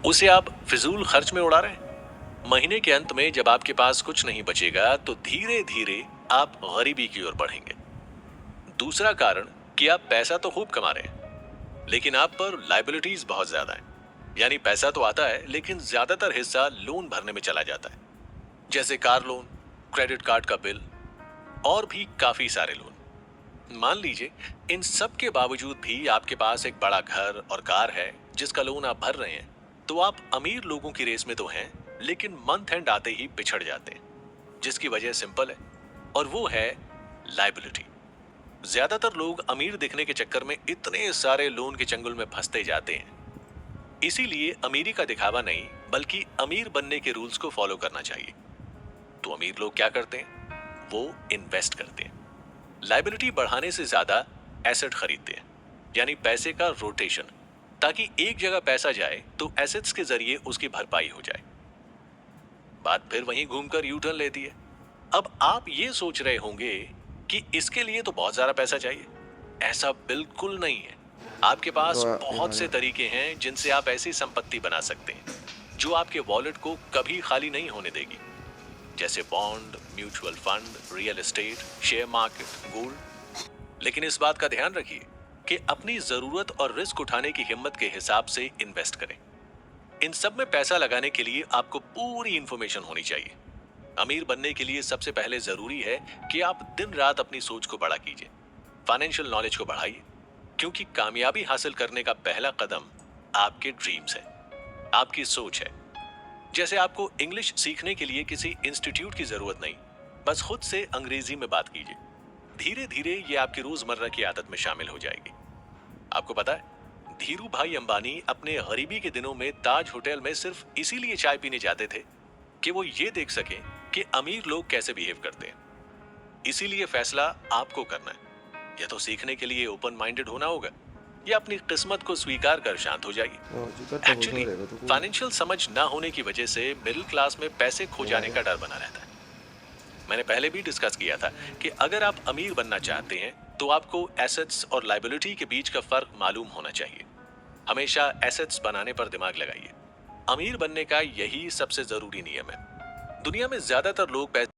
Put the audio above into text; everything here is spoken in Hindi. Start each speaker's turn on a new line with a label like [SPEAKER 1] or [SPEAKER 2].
[SPEAKER 1] उसे आप फिजूल खर्च में उड़ा रहे हैं। महीने के अंत में जब आपके पास कुछ नहीं बचेगा तो धीरे धीरे आप गरीबी की ओर बढ़ेंगे। दूसरा कारण कि आप पैसा तो खूब कमा रहे हैं, लेकिन आप पर लाइबिलिटीज बहुत ज्यादा है। यानी पैसा तो आता है लेकिन ज्यादातर हिस्सा लोन भरने में चला जाता है, जैसे कार लोन, क्रेडिट कार्ड का बिल और भी काफी सारे लोन। मान लीजिए इन सब के बावजूद भी आपके पास एक बड़ा घर और कार है जिसका लोन आप भर रहे हैं, तो आप अमीर लोगों की रेस में तो हैं, लेकिन मंथ एंड आते ही पिछड़ जाते हैं। जिसकी वजह सिंपल है और वो है लाइबिलिटी। ज्यादातर लोग अमीर दिखने के चक्कर में इतने सारे लोन के चंगुल में फंसते जाते हैं। इसीलिए अमीरी का दिखावा नहीं बल्कि अमीर बनने के रूल्स को फॉलो करना चाहिए। तो अमीर लोग क्या करते हैं? वो इन्वेस्ट करते हैं। लाइबिलिटी बढ़ाने से ज्यादा एसेट खरीदते हैं, यानी पैसे का रोटेशन, ताकि एक जगह पैसा जाए तो एसेट्स के जरिए उसकी भरपाई हो जाए। बात फिर वहीं घूमकर यू टर्न लेती है। अब आप ये सोच रहे होंगे कि इसके लिए तो बहुत ज्यादा पैसा चाहिए। ऐसा बिल्कुल नहीं है। आपके पास बहुत से तरीके हैं जिनसे आप ऐसी संपत्ति बना सकते हैं जो आपके वॉलेट को कभी खाली नहीं होने देगी, जैसे bond, mutual fund, real estate, share market, gold. लेकिन इस बात का ध्यान रखिए कि अपनी जरूरत और रिस्क उठाने की हिम्मत के हिसाब से इन्वेस्ट करें। इन सब में पैसा लगाने के लिए आपको पूरी इंफॉर्मेशन होनी चाहिए। अमीर बनने के लिए सबसे पहले जरूरी है कि आप दिन रात अपनी सोच को बड़ा कीजिए, फाइनेंशियल नॉलेज को बढ़ाइए, क्योंकि कामयाबी हासिल करने का पहला कदम आपके ड्रीम्स है, आपकी सोच है। जैसे आपको इंग्लिश सीखने के लिए किसी इंस्टीट्यूट की जरूरत नहीं, बस खुद से अंग्रेजी में बात कीजिए। धीरे धीरे ये आपकी रोजमर्रा की आदत में शामिल हो जाएगी। आपको पता है, धीरू भाई अंबानी अपने गरीबी के दिनों में ताज होटल में सिर्फ इसीलिए चाय पीने जाते थे कि वो ये देख सकें कि अमीर लोग कैसे बिहेव करते हैं। इसीलिए फैसला आपको करना है। या तो सीखने के लिए ओपन माइंडेड होना होगा या अपनी किस्मत को स्वीकार कर शांत हो जाइए। एक्चुअली फाइनेंशियल समझ ना होने की वजह से मिडिल क्लास में पैसे खो जाने का डर बना रहता है। मैंने पहले भी डिस्कस किया था कि अगर आप अमीर बनना चाहते हैं तो आपको एसेट्स और लाइबिलिटी के बीच का फर्क मालूम होना चाहिए। हमेशा एसेट्स बनाने पर दिमाग लगाइए। अमीर बनने का यही सबसे जरूरी नियम है। दुनिया में ज्यादातर लोग पैसे